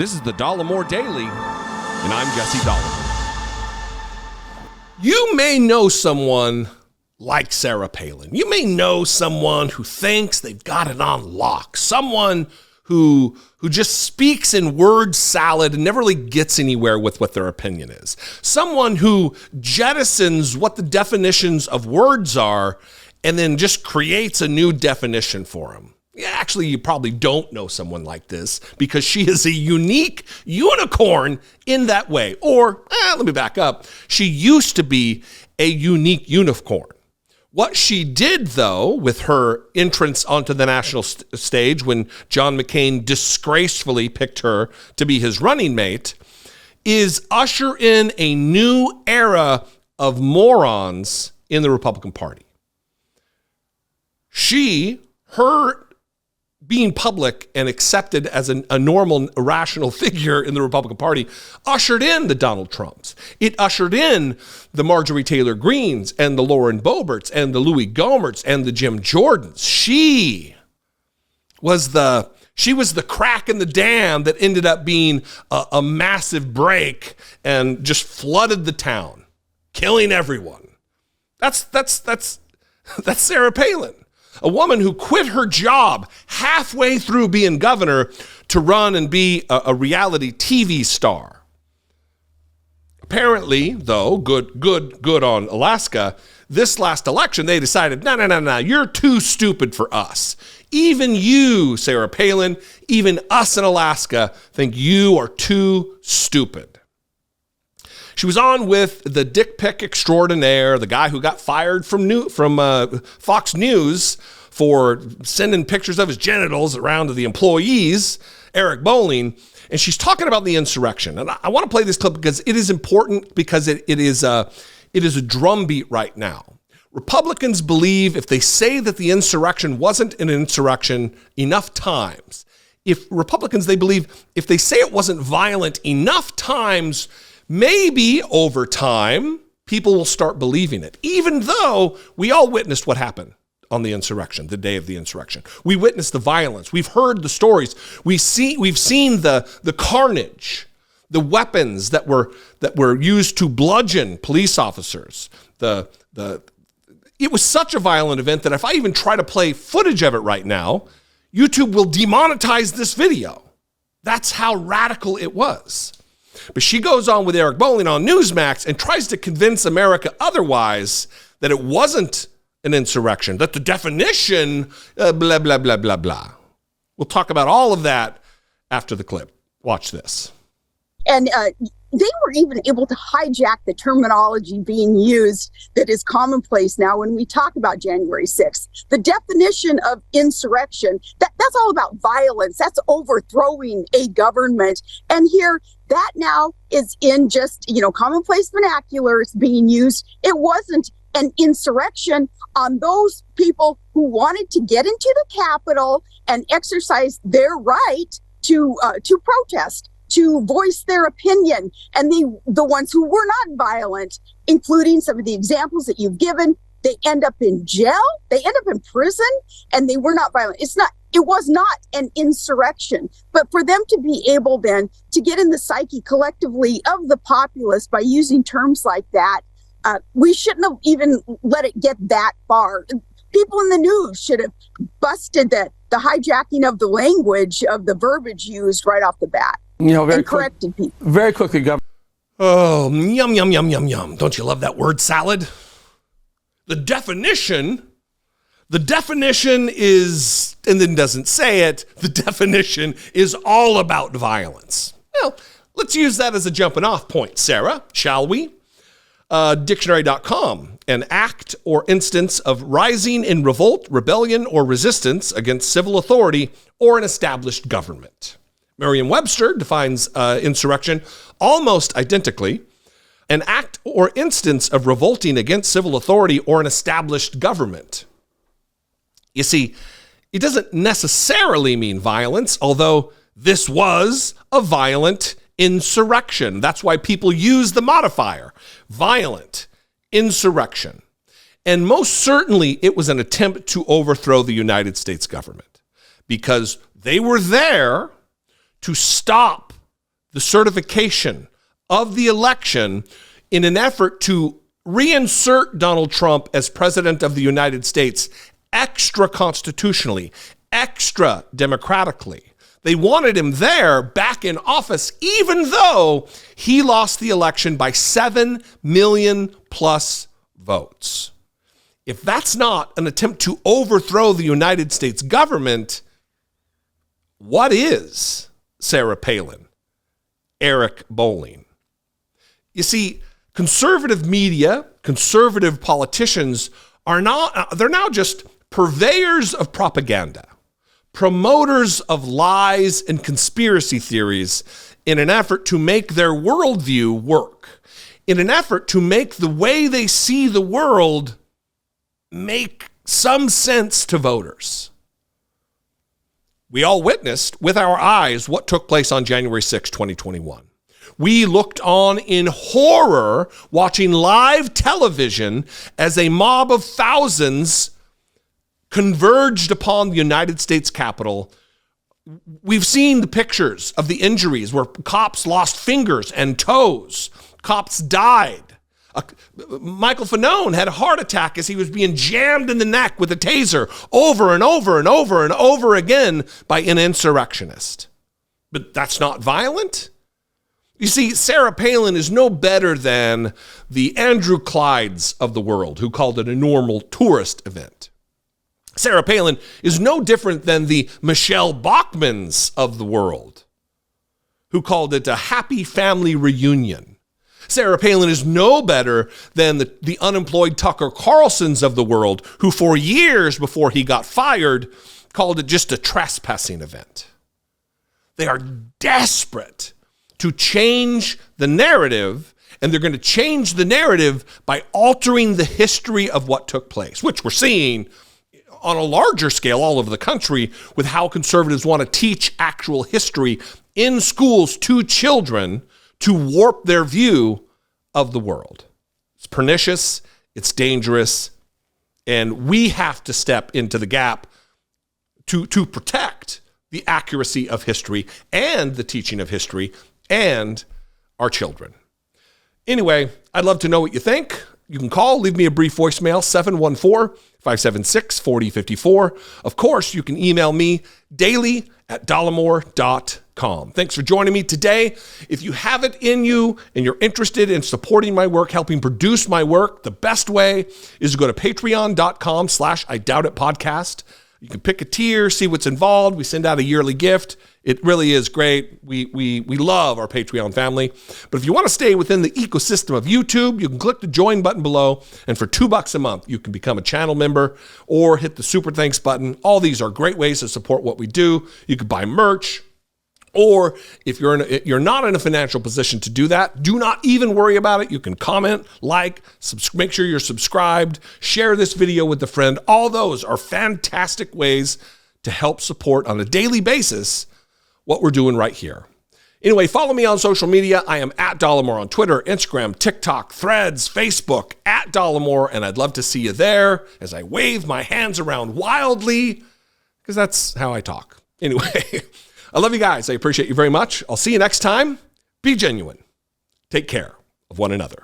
This is the Dollemore Daily, and I'm Jesse Dollemore. You may know someone like Sarah Palin. You may know someone who thinks they've got it on lock. Someone who just speaks in word salad and never really gets anywhere with what their opinion is. Someone who jettisons what the definitions of words are and then just creates a new definition for them. Yeah, actually, you probably don't know someone like this because she is a unique unicorn in that way. Or, let me back up. She used to be a unique unicorn. What she did, though, with her entrance onto the national stage when John McCain disgracefully picked her to be his running mate, is usher in a new era of morons in the Republican Party. Her being public and accepted as a normal, rational figure in the Republican Party ushered in the Donald Trumps. It ushered in the Marjorie Taylor Greenes and the Lauren Boeberts and the Louis Gohmerts and the Jim Jordans. She was the crack in the dam that ended up being a massive break and just flooded the town, killing everyone. That's Sarah Palin. A woman who quit her job halfway through being governor to run and be a reality TV star. Apparently, though, good on Alaska, this last election, they decided, no, you're too stupid for us. Even you, Sarah Palin, even us in Alaska think you are too stupid. She was on with the dick pic extraordinaire, the guy who got fired from Fox News for sending pictures of his genitals around to the employees, Eric Bolling, and she's talking about the insurrection. And I want to play this clip because it is important because it is a drumbeat right now. Republicans believe if they say that the insurrection wasn't an insurrection enough times, they believe if they say it wasn't violent enough times, maybe over time, people will start believing it, even though we all witnessed what happened on the insurrection, the day of the insurrection. We witnessed the violence. We've heard the stories. We've seen the carnage, the weapons that were used to bludgeon police officers. It was such a violent event that if I even try to play footage of it right now, YouTube will demonetize this video. That's how radical it was. But she goes on with Eric Bolling on Newsmax and tries to convince America otherwise, that it wasn't an insurrection, that the definition, blah, blah, blah, blah, blah. We'll talk about all of that after the clip. Watch this. And they were even able to hijack the terminology being used that is commonplace now when we talk about January 6th. The definition of insurrection, that's all about violence. That's overthrowing a government. And here, that now is in just, commonplace vernacular. It's being used. It wasn't an insurrection on those people who wanted to get into the Capitol and exercise their right to protest, to voice their opinion. And the ones who were not violent, including some of the examples that you've given, they end up in jail, they end up in prison, and they were not violent. It was not an insurrection. But for them to be able then to get in the psyche collectively of the populace by using terms like that, we shouldn't have even let it get that far. People in the news should have busted the hijacking of the language, of the verbiage used right off the bat. Corrected people. Very quickly, Governor. Oh, yum, yum, yum, yum, yum. Don't you love that word salad? The definition is, and then doesn't say it, the definition is all about violence. Well, let's use that as a jumping off point, Sarah, shall we? Dictionary.com, an act or instance of rising in revolt, rebellion, or resistance against civil authority or an established government. Merriam-Webster defines insurrection almost identically, an act or instance of revolting against civil authority or an established government. You see, it doesn't necessarily mean violence, although this was a violent insurrection. That's why people use the modifier, violent insurrection. And most certainly it was an attempt to overthrow the United States government because they were there to stop the certification of the election in an effort to reinsert Donald Trump as president of the United States extra constitutionally, extra democratically. They wanted him there back in office, even though he lost the election by 7 million plus votes. If that's not an attempt to overthrow the United States government, what is, Sarah Palin, Eric Bolling? You see, conservative media, conservative politicians they're now just purveyors of propaganda, promoters of lies and conspiracy theories in an effort to make their worldview work, in an effort to make the way they see the world make some sense to voters. We all witnessed with our eyes what took place on January 6, 2021. We looked on in horror watching live television as a mob of thousands converged upon the United States Capitol. We've seen the pictures of the injuries where cops lost fingers and toes. Cops died. Michael Fanone had a heart attack as he was being jammed in the neck with a taser over and over and over and over again by an insurrectionist. But that's not violent. You see, Sarah Palin is no better than the Andrew Clydes of the world, who called it a normal tourist event. Sarah Palin is no different than the Michelle Bachmans of the world, who called it a happy family reunion. Sarah Palin is no better than the unemployed Tucker Carlsons of the world, who for years before he got fired called it just a trespassing event. They are desperate to change the narrative, and they're going to change the narrative by altering the history of what took place, which we're seeing on a larger scale all over the country with how conservatives want to teach actual history in schools to children to warp their view of the world. It's pernicious, it's dangerous, and we have to step into the gap to protect the accuracy of history and the teaching of history and our children. Anyway, I'd love to know what you think. You can call, leave me a brief voicemail, 714-576-4054. Of course, you can email me daily@dollemore.com. Thanks for joining me today. If you have it in you and you're interested in supporting my work, helping produce my work, the best way is to go to patreon.com/IDoubtItPodcast. You can pick a tier, see what's involved. We send out a yearly gift. It really is great. We love our Patreon family. But if you want to stay within the ecosystem of YouTube, you can click the join button below. And for $2 a month, you can become a channel member or hit the super thanks button. All these are great ways to support what we do. You can buy merch. Or if you're not in a financial position to do that, do not even worry about it. You can comment, like, make sure you're subscribed, share this video with a friend. All those are fantastic ways to help support on a daily basis what we're doing right here. Anyway, follow me on social media. I am at Dollemore on Twitter, Instagram, TikTok, Threads, Facebook, at Dollemore, and I'd love to see you there as I wave my hands around wildly, because that's how I talk. Anyway, I love you guys. I appreciate you very much. I'll see you next time. Be genuine. Take care of one another.